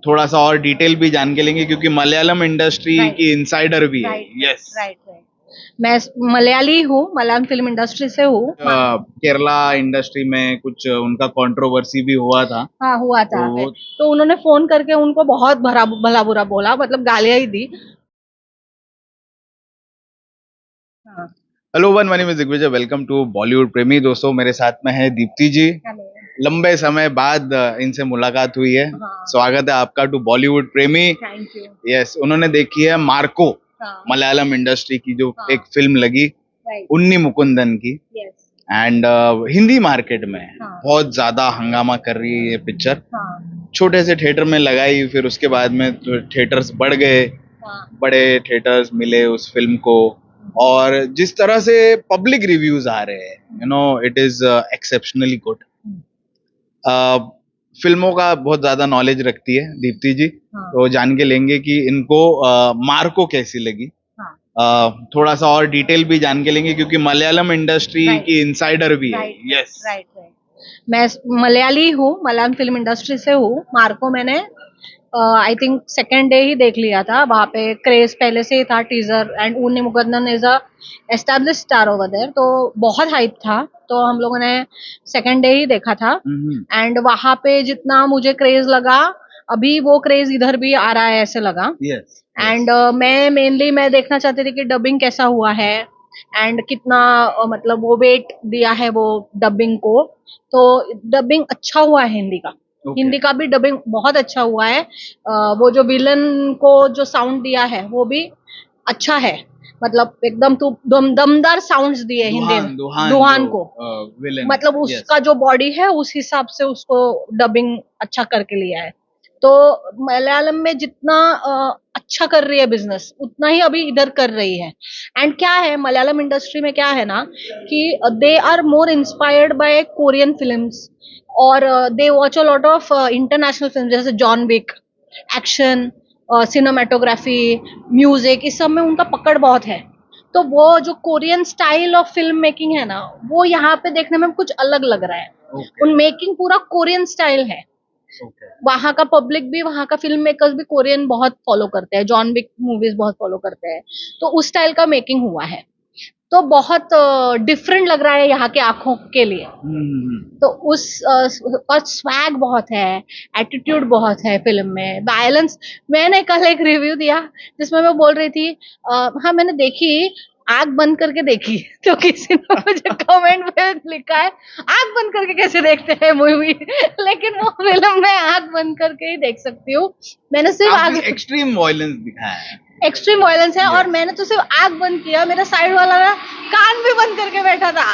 थोड़ा सा और डिटेल भी जान के लेंगे क्योंकि मलयालम इंडस्ट्री राइट की इनसाइडर भी है। Right yes. Right right. मैं मलयाली हूँ, मलयालम फिल्म इंडस्ट्री से हूँ। केरला इंडस्ट्री में कुछ उनका कंट्रोवर्सी भी हुआ था। हाँ, हुआ तो था। वो तो उन्होंने फोन करके उनको बहुत भरा भला बुरा बोला, मतलब गालियां ही दी। हाँ। Hello one, my name is Digvijay, welcome to Bollywood Premi. दोस्तों, मेरे साथ में है दीप्ति जी। हेलो। लंबे समय बाद इनसे मुलाकात हुई है। हाँ। स्वागत है आपका टू बॉलीवुड प्रेमी। Thank you. यस, उन्होंने देखी है मार्को, हाँ। मलयालम इंडस्ट्री की जो हाँ। एक फिल्म लगी राइट। उन्नी मुकुंदन की। यस। एंड हिंदी मार्केट में हाँ। बहुत ज्यादा हंगामा कर रही है ये पिक्चर। हाँ। छोटे से थिएटर में लगाई, फिर उसके बाद में तो थिएटर्स बढ़ गए, हाँ। बड़े थिएटर्स मिले उस फिल्म को। और जिस तरह से पब्लिक रिव्यूज आ रहे हैं, इट इज एक्सेप्शनली गुड। फिल्मों का बहुत ज्यादा नॉलेज रखती है दीप्ति जी। हाँ। तो जान के लेंगे कि इनको मार्को कैसी लगी। हाँ। थोड़ा सा और डिटेल भी जान के लेंगे क्योंकि मलयालम इंडस्ट्री राइट की इनसाइडर भी है। Right yes. Right right. मैं मलयाली हूँ, मलयालम फिल्म इंडस्ट्री से हूँ। मार्को मैंने आई थिंक सेकेंड डे ही देख लिया था। वहाँ पे क्रेज पहले से ही था, teaser and Unni Mukundan is a established star over there, तो बहुत हाइप था। तो हम लोगों ने सेकेंड डे ही देखा था। एंड वहाँ पे जितना मुझे क्रेज लगा, अभी वो क्रेज इधर भी आ रहा है ऐसे लगा। यस। एंड मैं देखना चाहती थी कि डबिंग कैसा हुआ है एंड कितना मतलब वो वेट दिया है वो डबिंग को। तो डबिंग अच्छा हुआ है हिंदी का। हिंदी का भी डबिंग बहुत अच्छा हुआ है। वो जो विलन को जो साउंड दिया है वो भी अच्छा है। मतलब एकदम दमदार साउंड्स दिए हिंदी में। दुहान को विलेन। मतलब उसका जो बॉडी है उस हिसाब से उसको डबिंग अच्छा करके लिया है। तो मलयालम में जितना अच्छा कर रही है बिजनेस, उतना ही अभी इधर कर रही है। एंड क्या है मलयालम इंडस्ट्री में, क्या है ना कि they are more inspired by Korean films, और they watch a lot of international film जैसे John Wick, action, cinematography, music, इस सब में उनका पकड़ बहुत है। तो वो जो Korean style of film making है ना, वो यहाँ पे देखने में कुछ अलग लग रहा है। उन मेकिंग पूरा कोरियन स्टाइल है। वहां का पब्लिक भी, वहां का फिल्म मेकर्स भी कोरियन बहुत फॉलो करते हैं, जॉन विक मूवीज बहुत फॉलो करते हैं। तो उस स्टाइल का मेकिंग हुआ है। तो बहुत डिफरेंट लग रहा है यहाँ के आंखों के लिए। तो उस और स्वैग बहुत है, एटीट्यूड बहुत है फिल्म में, वायलेंस। मैंने कल एक रिव्यू दिया जिसमें मैं बोल रही थी हाँ मैंने देखी, आग बंद करके देखी। तो किसी ने मुझे कमेंट में लिखा है आग बंद करके कैसे देखते हैं मूवी। लेकिन वो फिल्म मैं आग बंद करके ही देख सकती हूँ। मैंने सिर्फ आग, एक्सट्रीम वायलेंस दिखाया है। एक्सट्रीम वायलेंस है। और मैंने तो सिर्फ आग बंद किया, मेरा साइड वाला ना कान भी बंद करके बैठा था।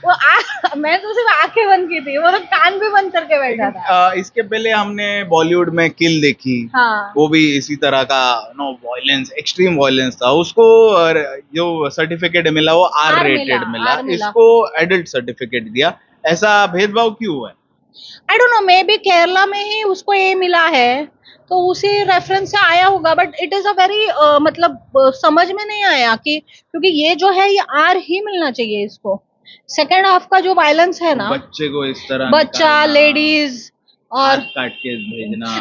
वो आग, मैं तो सिर्फ आंखें बंद की थी, वो तो कान भी बंद करके बैठा था। इसके पहले हमने बॉलीवुड में किल देखी। हाँ। वो भी इसी तरह का वायलेंस, एक्सट्रीम वायलेंस था। उसको जो सर्टिफिकेट मिला वो आर रेटेड मिला, इसको एडल्ट सर्टिफिकेट दिया। ऐसा भेदभाव क्यों हुआ है? I don't know, may be Kerala में ही उसको ये मिला है, तो उसी रेफरेंस से आया होगा। But it is a very मतलब समझ में नहीं आया कि, क्योंकि ये जो है ये आर ही मिलना चाहिए इसको। सेकेंड हाफ का जो वायलेंस है ना, बच्चे को इस तरह बच्चा, लेडीज और काट के भेजना।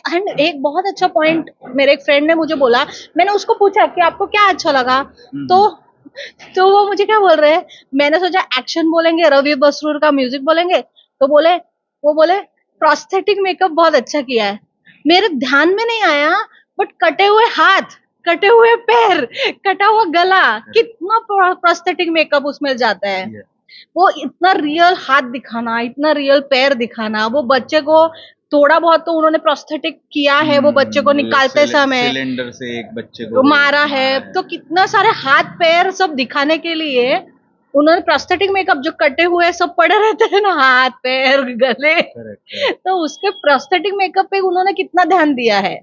एंड एक बहुत अच्छा पॉइंट मेरे एक फ्रेंड ने मुझे बोला। मैंने उसको पूछा कि आपको क्या अच्छा लगा, तो वो मुझे क्या बोल रहे हैं, मैंने सोचा एक्शन बोलेंगे, रवि बसरूर का म्यूजिक बोलेंगे, तो वो बोले प्रोस्थेटिक मेकअप बहुत अच्छा किया है। मेरे ध्यान में नहीं आया, बट कटे हुए हाथ, कटे हुए पैर, कटा हुआ गला, कितना प्रोस्थेटिक मेकअप उसमें जाता है। वो इतना रियल हाथ दिखाना, इतना रियल पैर दिखाना, वो बच्चे को थोड़ा बहुत तो उन्होंने प्रोस्थेटिक किया है, वो बच्चे को निकालते समय सिलेंडर से एक बच्चे को मारा है। तो कितना सारे हाथ पैर सब दिखाने के लिए उन्होंने प्रोस्थेटिक मेकअप, जो कटे हुए सब पड़े रहते हैं ना हाथ पैर गले, तो उसके प्रोस्थेटिक मेकअप पे उन्होंने कितना ध्यान दिया है।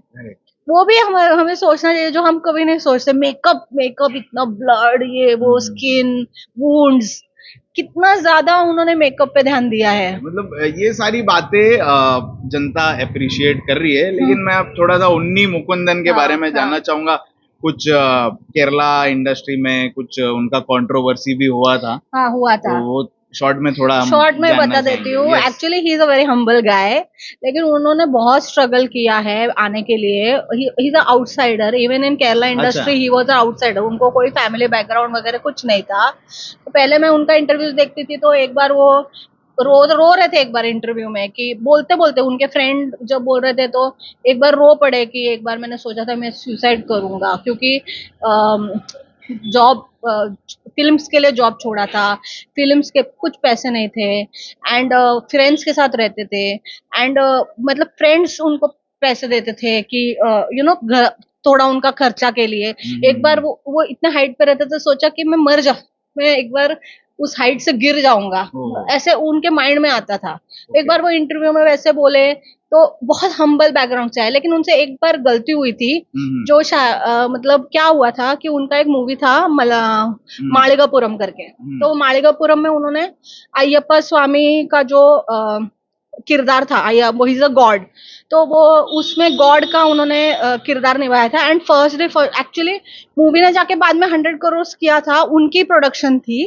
वो भी हमें सोचना चाहिए, जो हम कभी नहीं सोचते। मेकअप इतना ब्लड, ये वो स्किन वुंड्स, कितना ज्यादा उन्होंने मेकअप पे ध्यान दिया है। मतलब ये सारी बातें जनता अप्रिशिएट कर रही है। लेकिन मैं अब थोड़ा सा उन्नी मुकुंदन के बारे में जानना चाहूंगा। कुछ केरला इंडस्ट्री में कुछ उनका कंट्रोवर्सी भी हुआ था। हाँ, हुआ था। तो वो शॉर्ट में थोड़ा हम शॉर्ट में जानना बता चाहेंगे। देती हूँ। Yes. Actually he is a very humble गाय, लेकिन उन्होंने बहुत स्ट्रगल किया है आने के लिए। He is a outsider, even in Kerala industry he was a outsider. उनको कोई फैमिली बैकग्राउंड वगैरह कुछ नहीं था। तो पहले मैं उनका इंटरव्यूज देखती थी, तो एक बार वो रो रहे थे एक बार इंटरव्यू में, कि बोलते बोलते उनके फ्रेंड जब बोल रहे थे, तो एक बार रो पड़े कि एक बार मैंने सोचा था मैं सुसाइड करूंगा, क्योंकि जॉब, फिल्म्स के लिए जॉब छोड़ा था, फिल्म्स के कुछ पैसे नहीं थे, एंड फ्रेंड्स के साथ रहते थे, एंड मतलब फ्रेंड्स उनको पैसे देते थे कि थोड़ा उनका खर्चा के लिए। एक बार वो इतने हाइट पे रहते थे, सोचा कि मैं मर जाऊं, मैं एक बार उस हाइट से गिर जाऊंगा, ऐसे उनके माइंड में आता था। एक बार वो इंटरव्यू में वैसे बोले, तो बहुत हम्बल बैकग्राउंड से आए। लेकिन उनसे एक बार गलती हुई थी, जो मतलब क्या हुआ था कि उनका एक मूवी था माളിगापुरम करके। तो माളിगापुरम में उन्होंने अय्यप्पा स्वामी का जो किरदार था, वो इज अ गॉड, तो वो उसमें गॉड का उन्होंने किरदार निभाया था। And first day actually movie ने जाके बाद में 100 करोड़ किया था, उनकी प्रोडक्शन थी।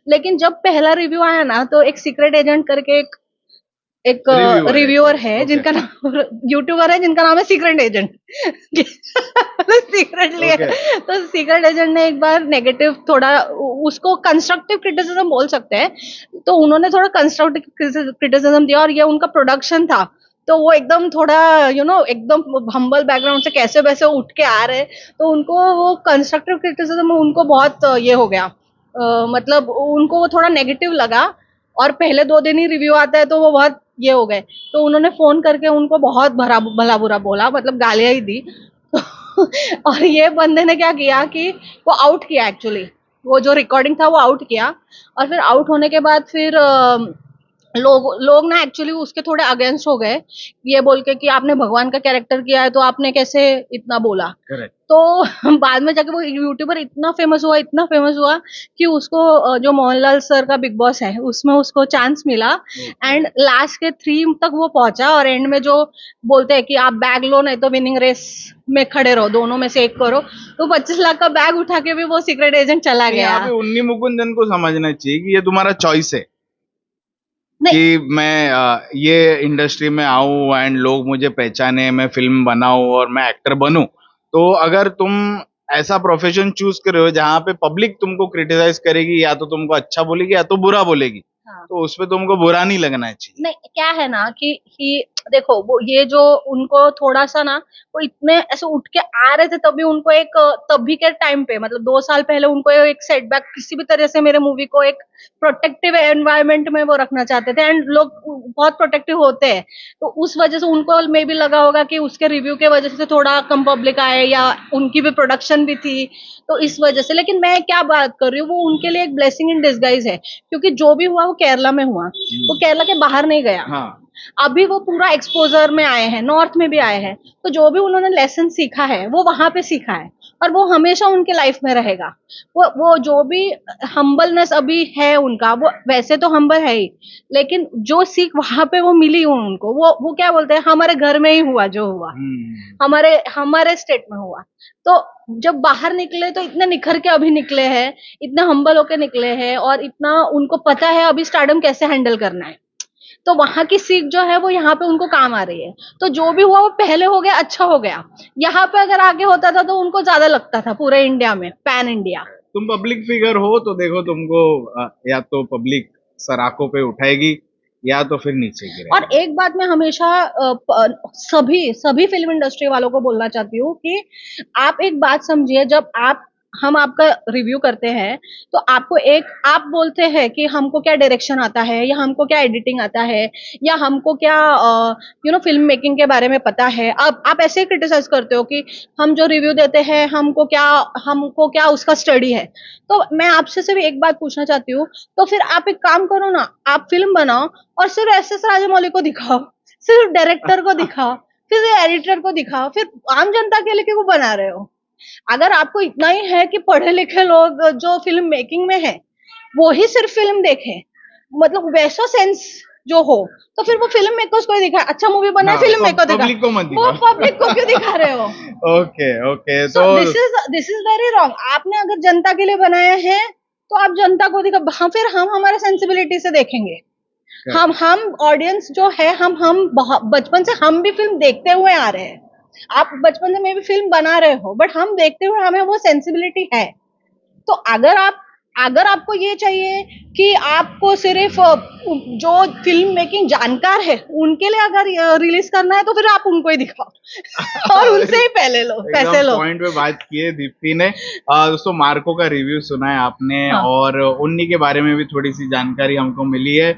लेकिन जब पहला रिव्यू आया ना, तो एक सीक्रेट एजेंट करके एक रिव्यूअर है जिनका नाम, यूट्यूबर है जिनका नाम है सीक्रेट एजेंट। सीक्रेटली तो सीक्रेट एजेंट ने एक बार नेगेटिव थोड़ा, उसको कंस्ट्रक्टिव क्रिटिसिज्म बोल सकते हैं, तो उन्होंने थोड़ा कंस्ट्रक्टिव क्रिटिसिज्म दिया। और ये उनका प्रोडक्शन था, तो वो एकदम थोड़ा एकदम हम्बल बैकग्राउंड से कैसे वैसे उठ के आ रहे, तो उनको वो कंस्ट्रक्टिव क्रिटिसिज्म उनको बहुत ये हो गया, मतलब उनको वो थोड़ा नेगेटिव लगा। और पहले 2 दिन ही रिव्यू आता है, तो वो बहुत ये हो गए, तो उन्होंने फोन करके उनको बहुत भला बुरा बोला, मतलब गालियां ही दी। और ये बंदे ने क्या किया कि वो आउट किया, एक्चुअली वो जो रिकॉर्डिंग था वो आउट किया। और फिर आउट होने के बाद फिर लोग ना एक्चुअली उसके थोड़े अगेंस्ट हो गए, ये बोल के कि आपने भगवान का कैरेक्टर किया है, तो आपने कैसे इतना बोला। Correct. तो बाद में जाके वो यूट्यूबर इतना फेमस हुआ कि उसको जो मोहनलाल सर का बिग बॉस है उसमें उसको चांस मिला। एंड लास्ट के 3 तक वो पहुंचा, और एंड में जो बोलते हैं कि आप बैग लो नहीं तो विनिंग रेस में खड़े रहो, दोनों में से एक करो, तो 25 लाख का बैग उठा के भी वो सीक्रेट एजेंट चला गया। यहाँ पे उन्नी मुकुंदन को समझना चाहिए कि ये तुम्हारा चॉइस है कि मैं ये इंडस्ट्री में आऊं एंड लोग मुझे पहचाने, मैं फिल्म बनाऊं और मैं एक्टर बनूं। तो अगर तुम ऐसा प्रोफेशन चूज कर रहे हो जहां पे पब्लिक तुमको क्रिटिसाइज करेगी, या तो तुमको अच्छा बोलेगी या तो बुरा बोलेगी, तो उसपे तुमको बुरा नहीं लगना चाहिए। नहीं, क्या है ना कि देखो, वो ये जो उनको थोड़ा सा ना, वो इतने ऐसे उठ के आ रहे थे, तभी उनको एक तभी के टाइम पे, मतलब 2 साल पहले उनको एक सेटबैक, किसी भी तरह से मेरे मूवी को एक प्रोटेक्टिव एनवायरनमेंट में वो रखना चाहते थे, एंड लोग बहुत प्रोटेक्टिव होते हैं, तो उस वजह से उनको मे भी लगा होगा कि उसके रिव्यू के वजह से थोड़ा कम पब्लिक आए, या उनकी भी प्रोडक्शन भी थी, तो इस वजह से। लेकिन मैं क्या बात कर रही हूँ, वो उनके लिए एक ब्लेसिंग इन डिस्गाइज है, क्योंकि जो भी हुआ वो केरला में हुआ, वो केरला के बाहर नहीं गया। अभी वो पूरा एक्सपोजर में आए हैं, नॉर्थ में भी आए हैं, तो जो भी उन्होंने लेसन सीखा है वो वहां पे सीखा है, और वो हमेशा उनके लाइफ में रहेगा। वो जो भी हम्बलनेस अभी है उनका, वो वैसे तो हम्बल है ही, लेकिन जो सीख वहां पे वो मिली उनको, वो क्या बोलते हैं, हमारे घर में ही हुआ जो हुआ, हमारे स्टेट में हुआ। तो जब बाहर निकले तो इतने निखर के अभी निकले हैं, इतने हम्बल होके निकले हैं, और इतना उनको पता है अभी स्टारडम कैसे हैंडल करना है। तो वहां की सीख जो है वो यहाँ पे उनको काम आ रही है। तो जो भी हुआ वो पहले हो गया, अच्छा हो गया। यहाँ पे अगर आगे होता था तो उनको ज्यादा लगता था पूरे इंडिया में, पैन इंडिया। तुम पब्लिक फिगर हो तो देखो तुमको या तो पब्लिक सराखों पे उठाएगी या तो फिर नीचे गिरेगी। और एक बात मैं हमेशा सभी फिल्म इंडस्ट्री वालों को बोलना चाहती हूँ कि आप एक बात समझिए, जब हम आपका रिव्यू करते हैं, तो आपको आप बोलते हैं कि हमको क्या डायरेक्शन आता है, या हमको क्या एडिटिंग आता है, या हमको क्या फिल्म मेकिंग के बारे में पता है। अब आप ऐसे ही क्रिटिसाइज करते हो कि हम जो रिव्यू देते हैं हमको क्या उसका स्टडी है। तो मैं आपसे सिर्फ एक बात पूछना चाहती हूँ, तो फिर आप एक काम करो ना, आप फिल्म बनाओ और सिर्फ SS राजामौली को दिखाओ, सिर्फ डायरेक्टर को दिखाओ, फिर एडिटर को दिखाओ, फिर आम जनता के लिए क्यों बना रहे हो। अगर आपको इतना ही है कि पढ़े लिखे लोग जो फिल्म मेकिंग में है वो ही सिर्फ फिल्म देखें, मतलब वैसा सेंस जो हो, तो फिर वो फिल्म मेकर्स को ही दिखाए। अच्छा मूवी बना, फिल्म मेकर दिखा, पब्लिक को मत वो पब्लिक को क्यों दिखा रहे हो। ओके, तो दिस इज वेरी रॉन्ग। आपने अगर जनता के लिए बनाया है तो आप जनता को दिखा, हाँ, फिर हम हमारे सेंसिबिलिटी से देखेंगे। हम ऑडियंस जो है, हम बचपन से हम भी फिल्म देखते हुए आ रहे हैं। आप बचपन से में भी फिल्म बना रहे हो, बट हम देखते हुए, हमें वो सेंसिबिलिटी है। तो अगर आपको ये चाहिए कि आपको सिर्फ जो फिल्म मेकिंग जानकार है उनके लिए अगर रिलीज करना है, तो फिर आप उनको ही दिखाओ और उनसे ही पहले लो, पैसे लो। पॉइंट पे बात की है दीप्ति ने। दोस्तों, मार्को का रिव्यू सुना है आपने, हाँ। और उन्हीं के बारे में भी थोड़ी सी जानकारी हमको मिली है।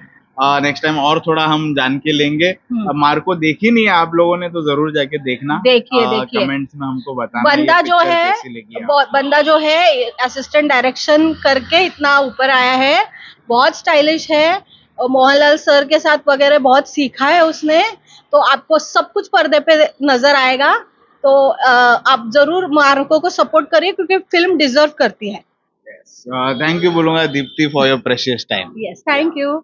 नेक्स्ट टाइम और थोड़ा हम जान के लेंगे। मार्को देखी नहीं है आप लोगों ने, तो जरूर जाके देखना। देखिए कमेंट्स में हमको बताना बंदा ये जो पिक्चर है, कैसी लगी आपको। बंदा जो है असिस्टेंट डायरेक्शन करके इतना ऊपर आया है, बहुत स्टाइलिश है। और मोहनलाल सर के साथ वगैरह बहुत सीखा है उसने, तो आपको सब कुछ पर्दे पे नजर आएगा। तो आप जरूर मार्को को सपोर्ट करिए, क्योंकि फिल्म डिजर्व करती है। थैंक यू बोलूंगा Deepti for your precious time. Yes, thank you.